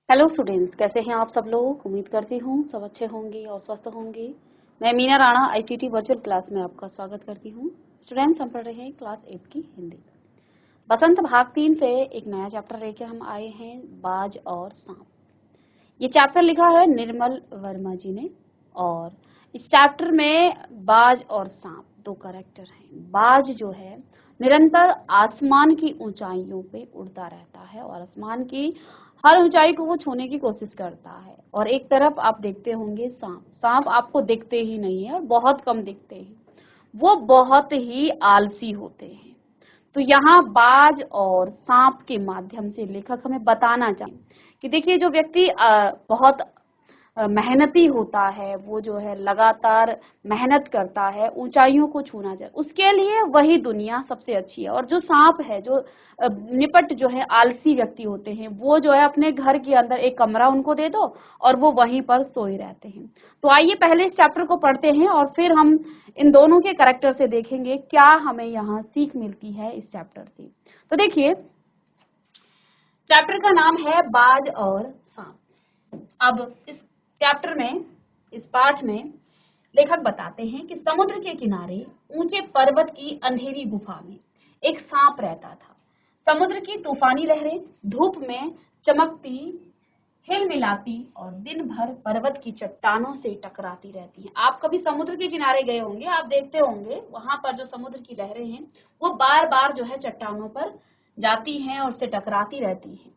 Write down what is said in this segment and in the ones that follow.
Hello students, कैसे हैं आप सब लोग। उम्मीद करती हूँ सब अच्छे होंगे और स्वस्थ होंगे। मैं Meena Rana ITT virtual class में आपका स्वागत करती हूँ। स्टूडेंट्स, हम पढ़ रहे हैं क्लास 8 की हिंदी। बसंत भाग 3 से एक नया चैप्टर लेके हम आए हैं, बाज और सांप। ये चैप्टर लिखा है निर्मल वर्मा जी ने। और इस चैप्टर में बाज और सांप दो कैरेक्टर हैं। बाज जो है निरंतर आसमान की ऊंचाइयों पे उड़ता रहता है और आसमान की हर ऊंचाई को वो छूने की कोशिश करता है। और एक तरफ आप देखते होंगे सांप। सांप आपको दिखते ही नहीं है और बहुत कम दिखते हैं, वो बहुत ही आलसी होते हैं। तो यहाँ बाज और सांप के माध्यम से लेखक हमें बताना चाहते हैं कि देखिए, जो व्यक्ति बहुत मेहनती होता है, वो जो है लगातार मेहनत करता है, ऊंचाइयों को छूना चाहिए, उसके लिए वही दुनिया सबसे अच्छी है। और जो सांप है, जो निपट जो है आलसी व्यक्ति होते हैं, वो जो है अपने घर के अंदर एक कमरा उनको दे दो और वो वहीं पर सोए रहते हैं। तो आइए पहले इस चैप्टर को पढ़ते हैं और फिर हम इन दोनों के कैरेक्टर से देखेंगे क्या हमें यहाँ सीख मिलती है इस चैप्टर से। तो देखिए, चैप्टर का नाम है बाज और सांप। अब इस चैप्टर में, इस पाठ में लेखक बताते हैं कि समुद्र के किनारे ऊंचे पर्वत की अंधेरी गुफा में एक सांप रहता था। समुद्र की तूफानी लहरें धूप में चमकती, हिलमिलाती और दिन भर पर्वत की चट्टानों से टकराती रहती हैं। आप कभी समुद्र के किनारे गए होंगे, आप देखते होंगे वहां पर जो समुद्र की लहरें हैं वो बार बार जो है चट्टानों पर जाती हैं और उससे टकराती रहती हैं।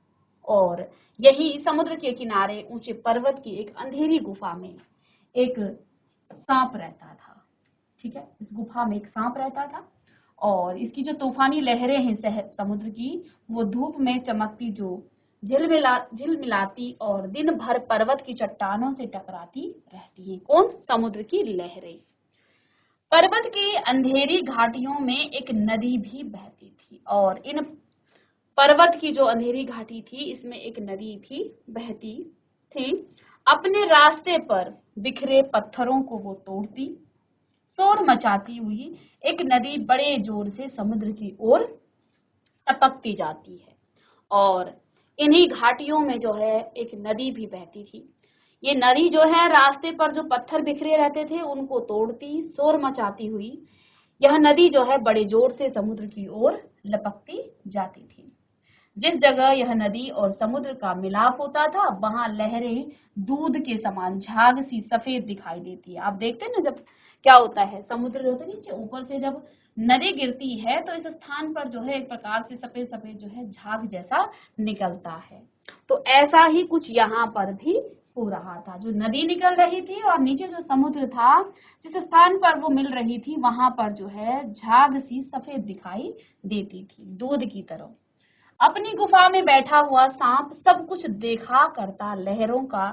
और यही समुद्र के किनारे ऊंचे पर्वत की एक अंधेरी गुफा में एक सांप रहता था। ठीक है, इस गुफा में एक सांप रहता था और इसकी जो तूफानी लहरें हैं समुद्र की, वो धूप में चमकती, जो झिलमिलाती और दिन भर पर्वत की चट्टानों से टकराती रहती है। कौन? समुद्र की लहरें। पर्वत की अंधेरी घाटियों में एक नदी भी बहती थी और इन पर्वत की जो अंधेरी घाटी थी, इसमें एक नदी भी बहती थी। अपने रास्ते पर बिखरे पत्थरों को वो तोड़ती, शोर मचाती हुई एक नदी बड़े जोर से समुद्र की ओर टपकती जाती है। और इन्हीं घाटियों में जो है एक नदी भी बहती थी। ये नदी जो है रास्ते पर जो पत्थर बिखरे रहते थे उनको तोड़ती, शोर मचाती हुई यह नदी जो है बड़े जोर से समुद्र की ओर लपकती जाती थी। जिस जगह यह नदी और समुद्र का मिलाप होता था, वहां लहरें दूध के समान झाग सी सफेद दिखाई देती है। आप देखते हैं ना, जब क्या होता है, समुद्र जो होता है नीचे, ऊपर से जब नदी गिरती है तो इस स्थान पर जो है एक प्रकार से सफेद सफेद जो है झाग जैसा निकलता है। तो ऐसा ही कुछ यहाँ पर भी हो रहा था। जो नदी निकल रही थी और नीचे जो समुद्र था, जिस स्थान पर वो मिल रही थी, वहां पर जो है झाग सी सफेद दिखाई देती थी, दूध की तरह। अपनी गुफा में बैठा हुआ सांप सब कुछ देखा करता, लहरों का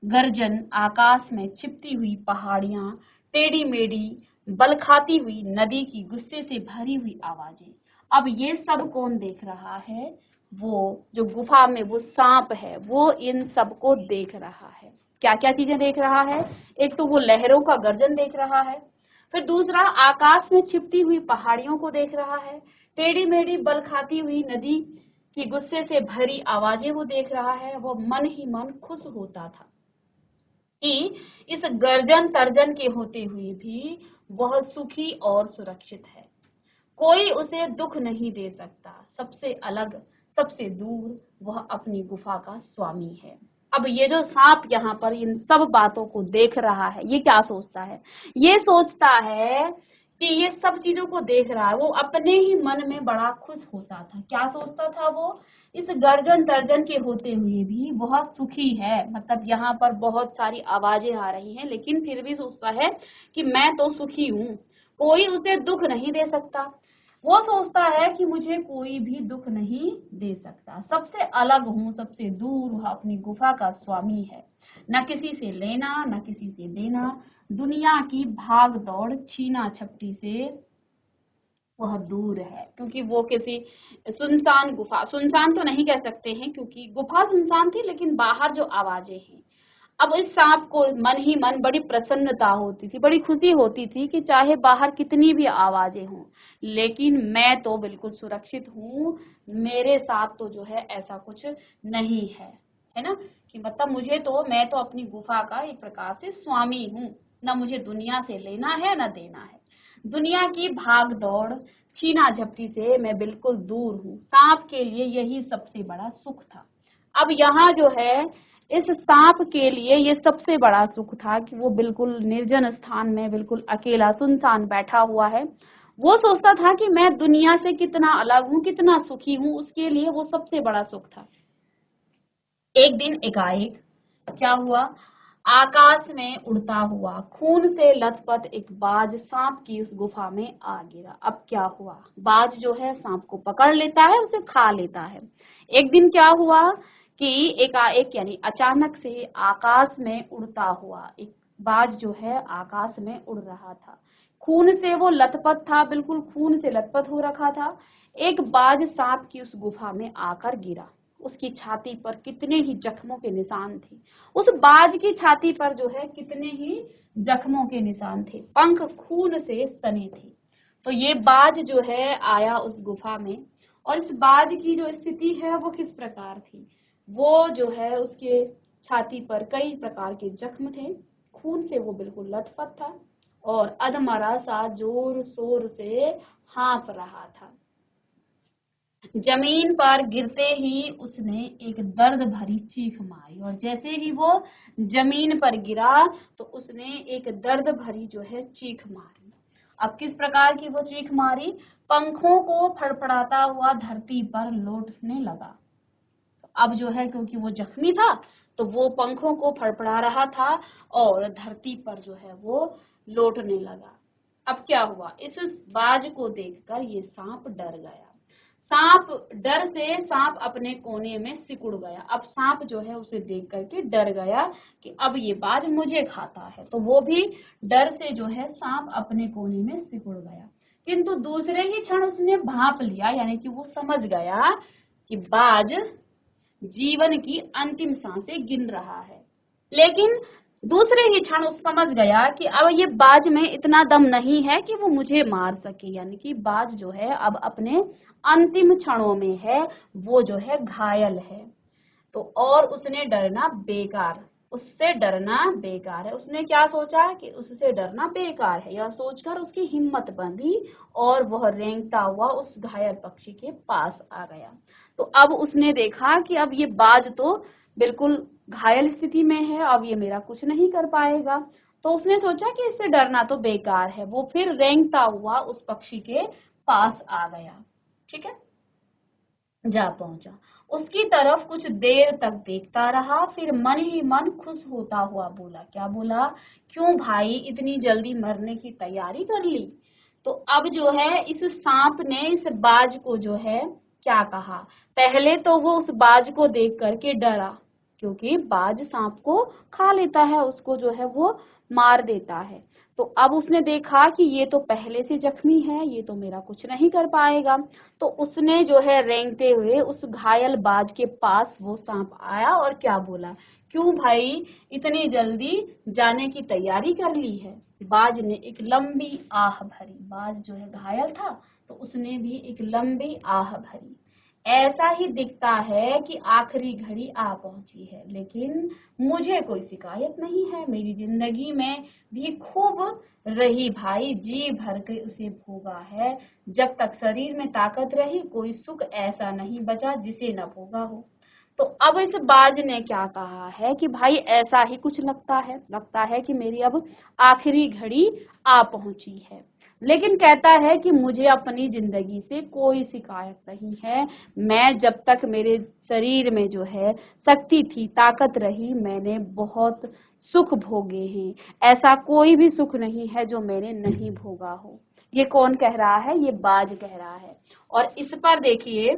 गर्जन, आकाश में छिपती हुई पहाड़ियां, टेढ़ी मेढ़ी बल खाती हुई नदी की गुस्से से भरी हुई आवाजें। अब ये सब कौन देख रहा है? वो जो गुफा में वो सांप है, वो इन सबको देख रहा है। क्या क्या चीजें देख रहा है? एक तो वो लहरों का गर्जन देख रहा है, फिर दूसरा आकाश में छिपती हुई पहाड़ियों को देख रहा है, टेढ़ी मेढ़ी बल खाती हुई नदी की गुस्से से भरी आवाजें वो देख रहा है। वो मन ही मन खुश होता था कि इस गर्जन तर्जन के होते हुए भी वह सुखी और सुरक्षित है। कोई उसे दुख नहीं दे सकता। सबसे अलग, सबसे दूर वह अपनी गुफा का स्वामी है। अब ये जो सांप यहाँ पर इन सब बातों को देख रहा है, ये क्या सोचता है? ये सोचता है कि ये सब चीजों को देख रहा है, वो अपने ही मन में बड़ा खुश होता था। क्या सोचता था वो? इस गर्जन तर्जन के होते हुए भी बहुत सुखी है। मतलब यहाँ पर बहुत सारी आवाजें आ रही हैं, लेकिन फिर भी सोचता है कि मैं तो सुखी हूँ, कोई उसे दुख नहीं दे सकता। वो सोचता है कि मुझे कोई भी दुख नहीं दे सकता, सबसे अलग हूँ, सबसे दूर, वह अपनी गुफा का स्वामी है। न किसी से लेना, न किसी से देना, दुनिया की भाग दौड़, छीना झपटी से वह दूर है। क्योंकि वो किसी सुनसान गुफा, सुनसान तो नहीं कह सकते हैं क्योंकि गुफा सुनसान थी, लेकिन बाहर जो आवाजें हैं। अब इस सांप को मन ही मन बड़ी प्रसन्नता होती थी, बड़ी खुशी होती थी कि चाहे बाहर कितनी भी आवाजें हों, लेकिन मैं तो बिल्कुल सुरक्षित हूँ, मेरे साथ तो जो है ऐसा कुछ नहीं है। है ना, कि मतलब मैं तो अपनी गुफा का एक प्रकार से स्वामी हूँ, न मुझे दुनिया से लेना है न देना है। दुनिया की भाग दौड़ छीना झपटी से मैं बिल्कुल दूर हूँ। सांप के लिए यही सबसे बड़ा सुख था। अब यहाँ जो है इस सांप के लिए ये सबसे बड़ा सुख था कि वो बिल्कुल निर्जन स्थान में बिल्कुल अकेला सुनसान बैठा हुआ है। वो सोचता था कि मैं दुनिया से कितना अलग हूँ, कितना सुखी हूँ, उसके लिए वो सबसे बड़ा सुख था। एक दिन एकाएक क्या हुआ, आकाश में उड़ता हुआ खून से लथपथ एक बाज सांप की उस गुफा में आ गिरा। अब क्या हुआ, बाज जो है सांप को पकड़ लेता है, उसे खा लेता है। एक दिन क्या हुआ कि एकाएक यानी अचानक से आकाश में उड़ता हुआ एक बाज जो है आकाश में उड़ रहा था। खून से वो लथपथ था, बिल्कुल खून से लथपथ हो रखा था। एक बाज सांप की उस गुफा में आकर गिरा। उसकी छाती पर कितने ही जख्मों के निशान थे। उस बाज की छाती पर जो है कितने ही जख्मों के निशान थे, पंख खून से सने थे। तो ये बाज जो है आया उस गुफा में, और इस बाज की जो स्थिति है वो किस प्रकार थी, वो जो है उसके छाती पर कई प्रकार के जख्म थे, खून से वो बिल्कुल लथपथ था और अधमरा सा जोर शोर से हाँफ रहा था। जमीन पर गिरते ही उसने एक दर्द भरी चीख मारी, और जैसे ही वो जमीन पर गिरा तो उसने एक दर्द भरी जो है चीख मारी। अब किस प्रकार की वो चीख मारी, पंखों को फड़फड़ाता हुआ धरती पर लौटने लगा। अब जो है क्योंकि वो जख्मी था तो वो पंखों को फड़फड़ा रहा था और धरती पर जो है वो लौटने लगा। अब क्या हुआ, इस बाज को देखकर ये सांप डर गया। सांप अपने कोने में सिकुड़ गया। अब सांप जो है उसे देख करके डर गया कि अब ये बाज मुझे खाता है, तो वो भी डर से जो है सांप अपने कोने में सिकुड़ गया। किंतु दूसरे ही क्षण उसने भांप लिया, यानी कि वो समझ गया कि बाज जीवन की अंतिम सांसें गिन रहा है। लेकिन दूसरे ही क्षण उस समझ गया कि अब ये बाज में इतना दम नहीं है कि वो मुझे मार सके, यानी कि बाज जो है अब अपने अंतिम क्षणों में है, वो जो है घायल है। तो और उससे डरना बेकार है। उसने क्या सोचा कि उससे डरना बेकार है, यह सोचकर उसकी हिम्मत बंधी और वह रेंगता हुआ उस घायल पक्षी के पास आ गया। तो अब उसने देखा कि अब ये बाज तो बिल्कुल घायल स्थिति में है, अब ये मेरा कुछ नहीं कर पाएगा। तो उसने सोचा कि इससे डरना तो बेकार है। वो फिर रेंगता हुआ उस पक्षी के पास आ गया, ठीक है, जा पहुंचा। उसकी तरफ कुछ देर तक देखता रहा, फिर मन ही मन खुश होता हुआ बोला, क्या बोला, क्यों भाई इतनी जल्दी मरने की तैयारी कर ली। तो अब जो है इस सांप ने इस बाज को जो है क्या कहा, पहले तो वो उस बाज को देख करके डरा, क्योंकि बाज सांप को खा लेता है, उसको जो है वो मार देता है। तो अब उसने देखा कि ये तो पहले से जख्मी है, ये तो मेरा कुछ नहीं कर पाएगा। तो उसने जो है रेंगते हुए उस घायल बाज के पास वो सांप आया और क्या बोला, क्यों भाई इतनी जल्दी जाने की तैयारी कर ली है। बाज ने एक लंबी आह भरी, बाज जो है घायल था तो उसने भी एक लंबी आह भरी। ऐसा ही दिखता है कि आखिरी घड़ी आ पहुंची है, लेकिन मुझे कोई शिकायत नहीं है, मेरी जिंदगी में भी खूब रही भाई, जी भर के उसे भोगा है। जब तक शरीर में ताकत रही कोई सुख ऐसा नहीं बचा जिसे न भोगा हो। तो अब इस बाज ने क्या कहा है कि भाई ऐसा ही कुछ लगता है कि मेरी अब आखिरी घड़ी आ पहुंची है, लेकिन कहता है कि मुझे अपनी जिंदगी से कोई शिकायत नहीं है। मैं जब तक मेरे शरीर में जो है शक्ति थी, ताकत रही, मैंने बहुत सुख भोगे हैं। ऐसा कोई भी सुख नहीं है जो मैंने नहीं भोगा हो। ये कौन कह रहा है, ये बाज कह रहा है। और इस पर देखिए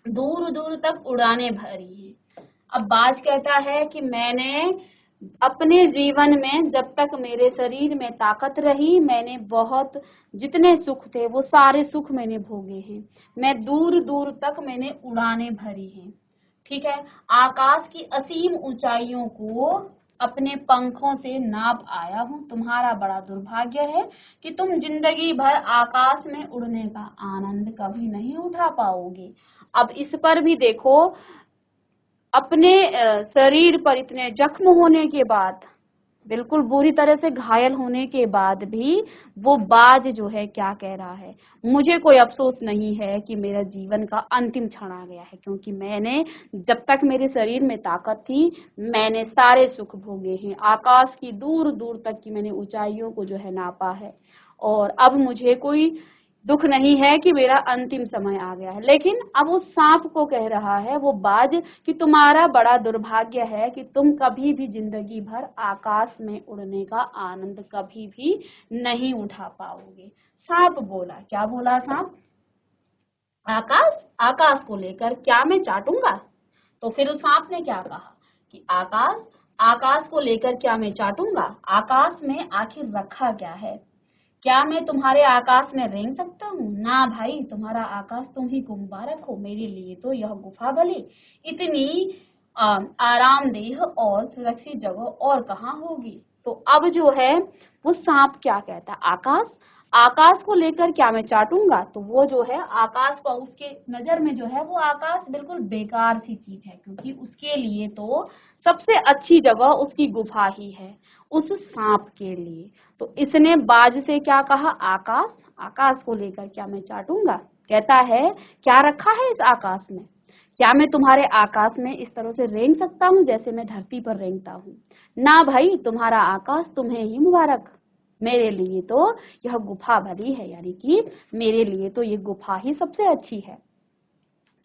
दूर दूर तक उड़ाने भरी है। अब बाज कहता है कि मैंने अपने जीवन में जब तक मेरे शरीर में ताकत रही, मैंने बहुत जितने सुख थे वो सारे सुख मैंने भोगे हैं। मैं दूर दूर तक मैंने उड़ाने भरी हैं, ठीक है, आकाश की असीम ऊंचाइयों को अपने पंखों से नाप आया हूँ। तुम्हारा बड़ा दुर्भाग्य है कि तुम जिंदगी भर आकाश में उड़ने का आनंद कभी नहीं उठा पाओगे। अब इस पर भी देखो अपने शरीर पर इतने जख्म होने के बाद, बिल्कुल बुरी तरह से घायल होने के बाद भी वो बाज जो है क्या कह रहा है, मुझे कोई अफसोस नहीं है कि मेरा जीवन का अंतिम क्षण आ गया है, क्योंकि मैंने जब तक मेरे शरीर में ताकत थी मैंने सारे सुख भोगे हैं, आकाश की दूर दूर तक की मैंने ऊंचाइयों को जो है नापा है, और अब मुझे कोई दुख नहीं है कि मेरा अंतिम समय आ गया है। लेकिन अब वो सांप को कह रहा है, वो बाज, कि तुम्हारा बड़ा दुर्भाग्य है कि तुम कभी भी जिंदगी भर आकाश में उड़ने का आनंद कभी भी नहीं उठा पाओगे। सांप बोला, क्या बोला सांप? आकाश, आकाश को लेकर क्या मैं चाटूंगा? तो फिर उस सांप ने क्या कहा कि आकाश, आकाश को लेकर क्या मैं चाटूंगा? आकाश में आखिर रखा क्या है? क्या मैं तुम्हारे आकाश में रेंग सकता हूँ? ना भाई, तुम्हारा आकाश तुम ही को मुबारक हो, मेरे लिए तो यह गुफा भली इतनी आरामदेह और सुरक्षित जगह और कहाँ होगी। तो अब जो है वो सांप क्या कहता है, आकाश, आकाश को लेकर क्या मैं चाटूंगा? तो वो जो है आकाश को, उसके नजर में जो है वो आकाश बिल्कुल बेकार सी चीज है, क्योंकि उसके लिए तो सबसे अच्छी जगह उसकी गुफा ही है उस सांप के लिए। तो इसने बाज से क्या कहा, आकाश, आकाश को लेकर क्या मैं चाटूंगा? कहता है क्या रखा है इस आकाश में? क्या मैं तुम्हारे आकाश में इस तरह से रेंग सकता हूँ जैसे मैं धरती पर रेंगता हूँ? ना भाई, तुम्हारा आकाश तुम्हें ही मुबारक, मेरे लिए तो यह गुफा भली है, यानी कि मेरे लिए तो ये गुफा ही सबसे अच्छी है।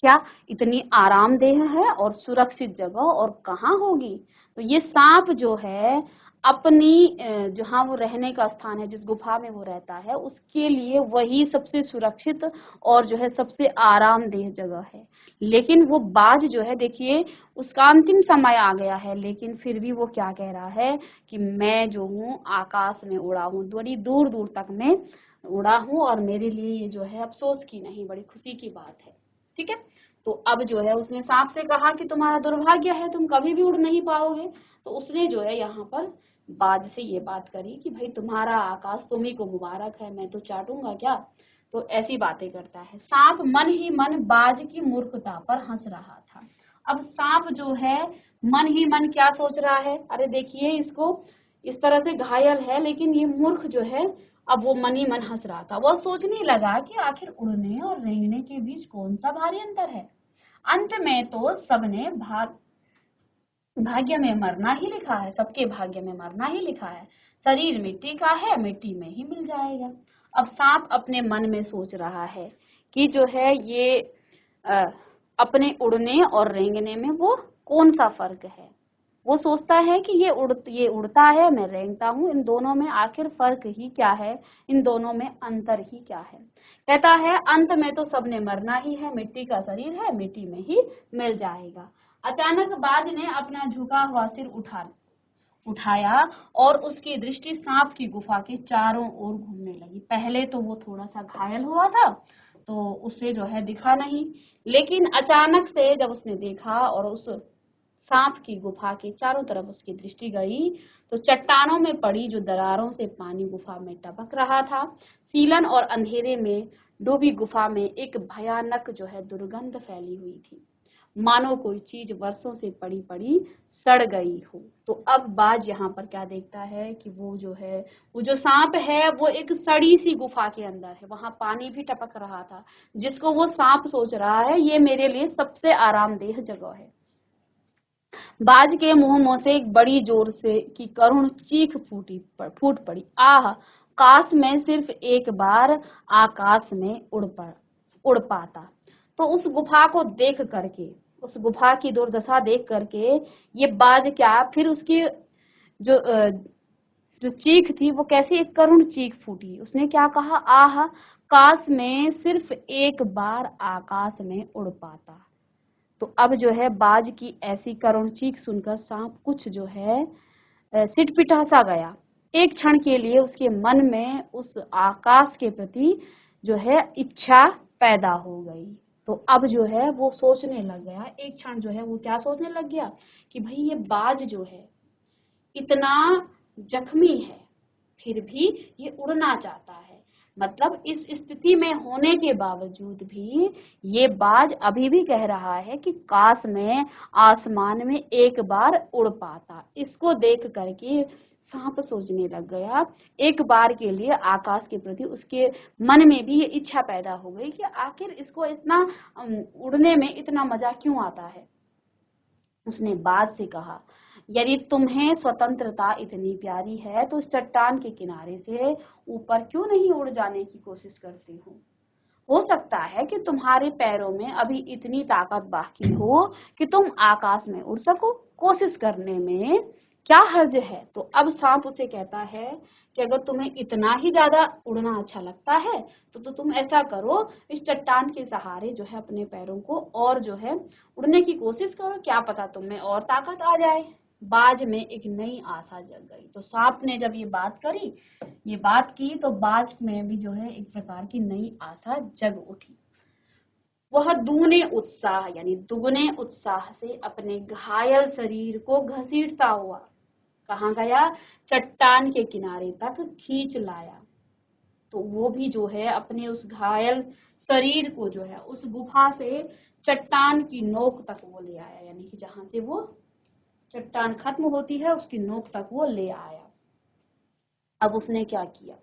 क्या इतनी आरामदेह है और सुरक्षित जगह और कहाँ होगी? तो ये सांप जो है अपनी जहाँ वो रहने का स्थान है, जिस गुफा में वो रहता है, उसके लिए वही सबसे सुरक्षित और जो है सबसे आरामदेह जगह है। लेकिन वो बाज जो है, देखिए उसका अंतिम समय आ गया है, लेकिन फिर भी वो क्या कह रहा है कि मैं जो हूँ आकाश में उड़ा हूँ, बड़ी दूर दूर तक मैं उड़ा हूँ, और मेरे लिए ये जो है अफसोस की नहीं, बड़ी खुशी की बात है। ठीक है। तो अब जो है उसने सांप से कहा कि तुम्हारा दुर्भाग्य है, तुम कभी भी उड़ नहीं पाओगे। तो उसने जो है यहाँ पर बाज से ये बात करी कि भाई तुम्हारा आकाश तुम्ही को मुबारक है, मैं तो चाटूंगा क्या? तो ऐसी बातें करता है सांप, मन ही मन बाज की मूर्खता पर हंस रहा था। अब सांप जो है मन ही मन क्या सोच रहा है, अरे देखिए इसको इस तरह से घायल है, लेकिन ये मूर्ख जो है, अब वो मन ही मन हंस रहा था। वह सोचने लगा कि आखिर उड़ने और रेंगने के बीच कौन सा भारी अंतर है। अंत में तो सबने भाग्य में मरना ही लिखा है, सबके भाग्य में मरना ही लिखा है। शरीर मिट्टी का है, मिट्टी में ही मिल जाएगा। अब सांप अपने मन में सोच रहा है कि जो है ये अ, अपने उड़ने और रेंगने में वो कौन सा फर्क है। वो सोचता है कि ये उड़ता है, मैं रेंगता हूँ, इन दोनों में आखिर फर्क ही क्या है, इन दोनों में अंतर ही क्या है। कहता है अंत में तो सबने मरना ही है, मिट्टी का शरीर है, मिट्टी में ही मिल जाएगा। अचानक बाज ने अपना झुका हुआ सिर उठाया और उसकी दृष्टि सांप की गुफा के चारों ओर घूमने लगी। पहले तो वो थोड़ा सा घायल हुआ था, तो उसे जो है दिखा नहीं, लेकिन अचानक से जब उसने देखा और उस सांप की गुफा के चारों तरफ उसकी दृष्टि गई, तो चट्टानों में पड़ी जो दरारों से पानी गुफा में टपक रहा था। सीलन और अंधेरे में डूबी गुफा में एक भयानक जो है दुर्गंध फैली हुई थी, मानो कोई चीज वर्षों से पड़ी पड़ी सड़ गई हो। तो अब बाज यहाँ पर क्या देखता है कि वो जो है, वो जो सांप है वो एक सड़ी सी गुफा के अंदर है, वहां पानी भी टपक रहा था, जिसको वो सांप सोच रहा है ये मेरे लिए सबसे आरामदेह जगह है। बाज के मुंह से एक बड़ी जोर से की करुण चीख फूट पड़ी, आह, काश मैं सिर्फ एक बार आकाश में उड़ पाता। तो उस गुफा को देख करके, उस गुफा की दुर्दशा देख करके ये बाज क्या, फिर उसकी जो जो चीख थी वो कैसी एक करुण चीख फूटी। उसने क्या कहा, आह, काश मैं सिर्फ एक बार आकाश में उड़ पाता। तो अब जो है बाज की ऐसी करुण चीख सुनकर सांप कुछ जो है सिटपिटा सा गया। एक क्षण के लिए उसके मन में उस आकाश के प्रति जो है इच्छा पैदा हो गई। तो अब जो है वो सोचने लग गया, एक क्षण जो है वो क्या सोचने लग गया कि भाई ये बाज जो है इतना जख्मी है, फिर भी ये उड़ना चाहता है, मतलब इस स्थिति में होने के बावजूद भी ये बाज अभी भी कह रहा है कि काश मैं आसमान में एक बार उड़ पाता। इसको देख करके सांप सोचने लग गया, एक बार के लिए आकाश के प्रति उसके मन में भी ये इच्छा पैदा हो गई कि आखिर इसको इतना उड़ने में इतना मजा क्यों आता है। उसने बाज से कहा, यदि तुम्हें स्वतंत्रता इतनी प्यारी है तो उस चट्टान के किनारे से ऊपर क्यों नहीं उड़ जाने की कोशिश करती हो सकता है कि तुम्हारे पैरों में अभी इतनी ताकत बाकी हो कि तुम आकाश में उड़ सको। कोशिश करने में क्या हर्ज है। तो अब सांप उसे कहता है कि अगर तुम्हें इतना ही ज्यादा उड़ना अच्छा लगता है तो तुम ऐसा करो, इस चट्टान के सहारे जो है अपने पैरों को और जो है उड़ने की कोशिश करो, क्या पता तुम्हें और ताकत आ जाए। बाज में एक नई आशा जग गई। तो सांप ने जब ये बात की तो बाज में भी जो है एक प्रकार की नई आशा जग उठी। वह दुगने उत्साह से अपने घायल शरीर को घसीटता हुआ कहाँ गया, चट्टान के किनारे तक खींच लाया। तो वो भी जो है अपने उस घायल शरीर को जो है उस गुफा से चट्टान की नोक तक वो ले आया, यानी कि जहां से वो चट्टान खत्म होती है उसकी नोक तक वो ले आया। अब उसने क्या किया,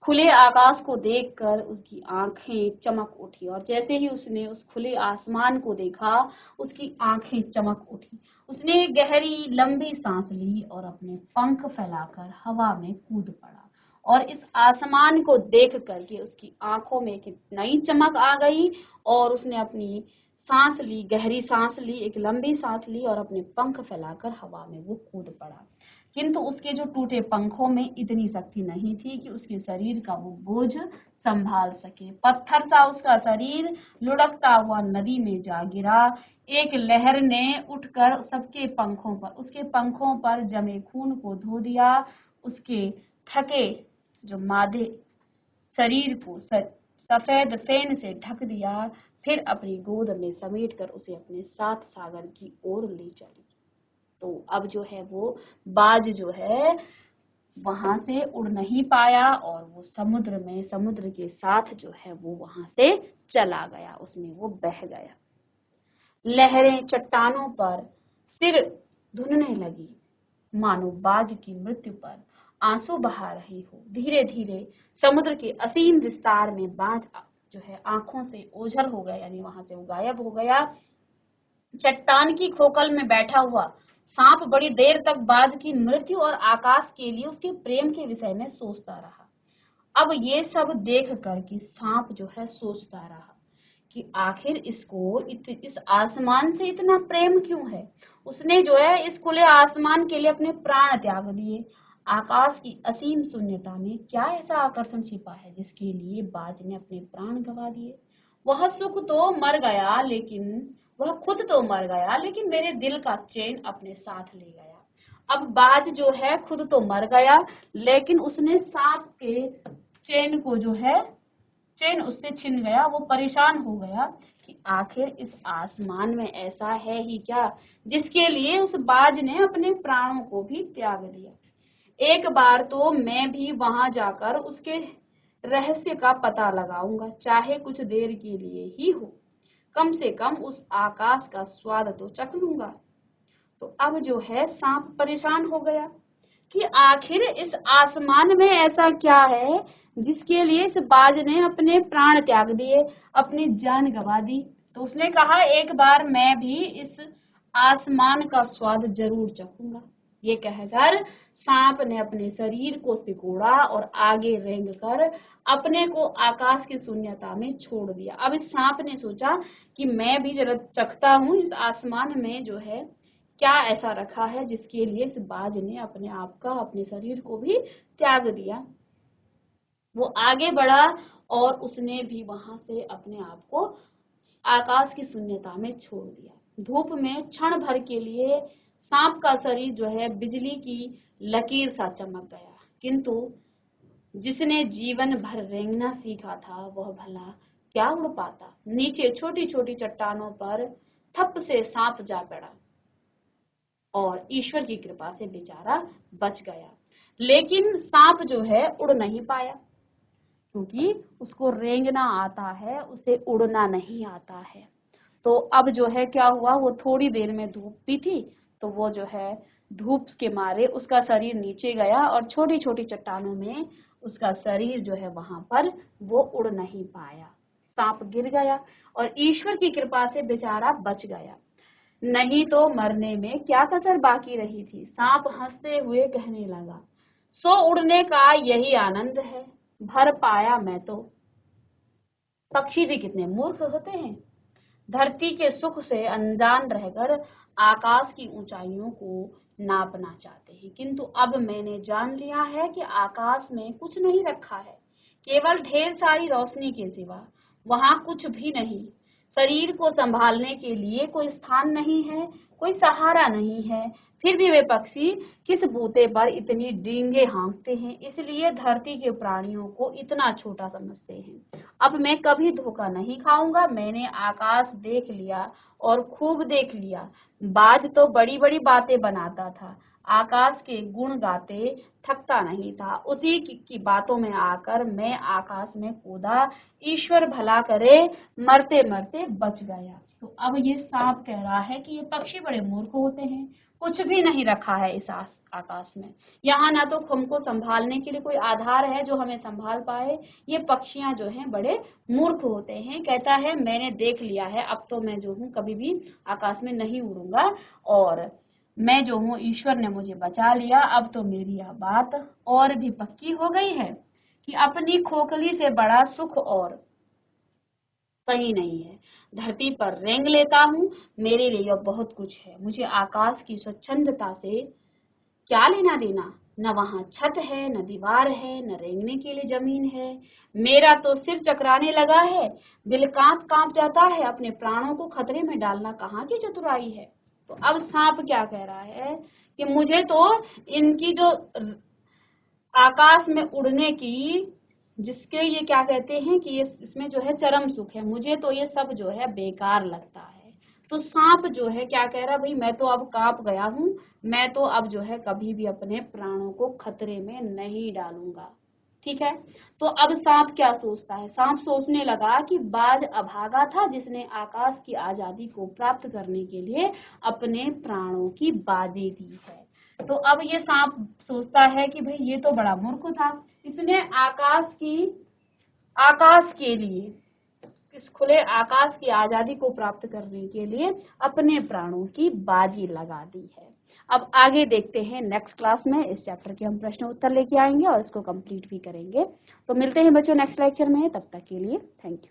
खुले आकाश को देखकर उसकी आंखें चमक उठी और जैसे ही उसने उस खुले आसमान को देखा उसकी आंखें चमक उठी। उसने गहरी लंबी सांस ली और अपने पंख फैलाकर हवा में कूद पड़ा और इस आसमान को देख करके उसकी आंखों में एक नई चमक आ गई और उसने अपनी सांस ली, गहरी सांस ली, एक लंबी सांस ली और अपने पंख फैलाकर हवा में वो कूद पड़ा। किंतु उसके जो टूटे पंखों में इतनी शक्ति नहीं थी कि उसके शरीर का वो बोझ संभाल सके। पत्थर सा उसका शरीर लुढ़कता हुआ नदी में जा गिरा। एक लहर ने उठकर उसके पंखों पर जमे खून को धो दिया। उसके थके जो मादे शरीर को सफेद फेन से ढक दिया, फिर अपनी गोद में समेटकर उसे अपने साथ सागर की ओर ले चली। तो अब जो है वो बाज जो है वहां से उड़ नहीं पाया और वो समुद्र के साथ जो है वो वहां से चला गया, उसमें वो बह गया। लहरें चट्टानों पर सिर धुनने लगी, मानो बाज की मृत्यु पर आंसू बहा रही हो। धीरे धीरे समुद्र के असीम विस्तार में बाज जो है आंखों से ओझल हो गया, यानी वहां से वो गायब हो गया। चट्टान की खोखल में बैठा हुआ सांप बड़ी देर तक बाज की मृत्यु और आकाश के लिए उसके प्रेम के विषय में सोचता रहा। अब ये सब देख कर कि सांप जो है सोचता रहा कि आखिर इसको इस आसमान से इतना प्रेम क्यों है। उसने जो है इस खुले आसमान के लिए अपने प्राण त्याग दिए। आकाश की असीम शून्यता में क्या ऐसा आकर्षण छिपा है जिसके लिए बाज ने अपने प्राण गंवा दिए। वह सुख तो मर गया, लेकिन वह खुद तो मर गया, लेकिन मेरे दिल का चैन अपने साथ ले गया। अब बाज जो है खुद तो मर गया, लेकिन उसने सांप के चैन को जो है चैन उससे छिन गया। वो परेशान हो गया कि आखिर इस आसमान में ऐसा है ही क्या जिसके लिए उस बाज ने अपने प्राणों को भी त्याग दिया। एक बार तो मैं भी वहां जाकर उसके रहस्य का पता लगाऊंगा, चाहे कुछ देर के लिए ही हो। कम से कम उस आकाश का स्वाद तो चख लूंगा। तो अब जो है सांप परेशान हो गया कि आखिर इस आसमान में ऐसा क्या है जिसके लिए इस बाज ने अपने प्राण त्याग दिए, अपनी जान गंवा दी। तो उसने कहा एक बार मैं भी इस आसमान का स्वाद जरूर चखूंगा। ये कहकर सांप ने अपने शरीर को सिकोड़ा और आगे रेंग कर अपने को आकाश की शून्यता में छोड़ दिया। अब इस सांप ने सोचा कि मैं भी जरा चखता हूँ इस आसमान में जो है क्या ऐसा रखा है जिसके लिए इस बाज ने अपने शरीर को भी त्याग दिया। वो आगे बढ़ा और उसने भी वहां से अपने आप को आकाश की शून्यता में छोड़ दिया। धूप में क्षण भर के लिए सांप का शरीर जो है बिजली की लकीर सा चमक गया, किंतु जिसने जीवन भर रेंगना सीखा था वह भला क्या उड़ पाता। नीचे छोटी छोटी चट्टानों पर थप से सांप जा पड़ा और ईश्वर की कृपा से बेचारा बच गया, लेकिन सांप जो है उड़ नहीं पाया। क्योंकि उसको रेंगना आता है, उसे उड़ना नहीं आता है। तो अब जो है क्या हुआ, वो थोड़ी देर में धूप भी थी, तो वो जो है धूप के मारे उसका शरीर नीचे गया और छोटी छोटी चट्टानों में उसका शरीर जो है वहां पर वो उड़ नहीं पाया, सांप गिर गया और ईश्वर की कृपा से बेचारा बच गया, नहीं तो मरने में क्या कसर बाकी रही थी। सांप हंसते हुए कहने लगा, सो उड़ने का यही आनंद है, भर पाया मैं तो। पक्षी भी कितने मूर्ख होते हैं, धरती के सुख से अनजान रहकर आकाश की ऊंचाइयों को नापना चाहते हैं, किंतु अब मैंने जान लिया है कि आकाश में कुछ नहीं रखा है, केवल ढेर सारी रोशनी के सिवा वहां कुछ भी नहीं। शरीर को संभालने के लिए कोई स्थान नहीं है, कोई सहारा नहीं है, फिर भी वे पक्षी किस बूते पर इतनी डींगे हाँकते हैं, इसलिए धरती के प्राणियों को इतना छोटा समझते हैं। अब मैं कभी धोखा नहीं खाऊंगा, मैंने आकाश देख लिया और खूब देख लिया। बाज तो बड़ी बड़ी बातें बनाता था, आकाश के गुण गाते थकता नहीं था, उसी की बातों में आकर मैं आकाश में कूदा, ईश्वर भला करे, मरते मरते बच गया। तो अब ये सांप कह रहा है कि ये पक्षी बड़े मूर्ख होते हैं, कुछ भी नहीं रखा है इस आकाश में, यहाँ ना तो हमको संभालने के लिए कोई आधार है जो हमें संभाल पाए, ये पक्षियां जो हैं बड़े मूर्ख होते हैं। कहता है मैंने देख लिया है, अब तो मैं जो हूँ कभी भी आकाश में नहीं उड़ूंगा और मैं जो हूँ ईश्वर ने मुझे बचा लिया। अब तो मेरी यह बात और भी पक्की हो गई है कि अपनी खोखली से बड़ा सुख और कहीं नहीं है। धरती पर रेंग लेता हूँ, मेरे लिए यह बहुत कुछ है, मुझे आकाश की स्वच्छंदता से क्या लेना देना, न वहां छत है, न दीवार है, न रेंगने के लिए जमीन है। मेरा तो सिर चकराने लगा है, दिल कांप कांप जाता है, अपने प्राणों को खतरे में डालना कहाँ की चतुराई है। तो अब सांप क्या कह रहा है कि मुझे तो इनकी जो आकाश में उड़ने की, जिसके ये क्या कहते हैं कि ये इसमें जो है चरम सुख है, मुझे तो ये सब जो है बेकार लगता है। तो सांप जो है क्या कह रहा है, भाई मैं तो अब कांप गया हूँ, मैं तो अब जो है कभी भी अपने प्राणों को खतरे में नहीं डालूंगा। ठीक है, तो अब सांप क्या सोचता है, सांप सोचने लगा कि बाज अभागा था जिसने आकाश की आजादी को प्राप्त करने के लिए अपने प्राणों की बाजी दी है। तो अब ये सांप सोचता है कि भाई ये तो बड़ा मूर्ख था, इसने आकाश के लिए, इस खुले आकाश की आजादी को प्राप्त करने के लिए अपने प्राणों की बाजी लगा दी है। अब आगे देखते हैं, नेक्स्ट क्लास में इस चैप्टर के हम प्रश्न उत्तर लेके आएंगे और इसको कंप्लीट भी करेंगे। तो मिलते हैं बच्चों नेक्स्ट लेक्चर में, तब तक के लिए थैंक यू।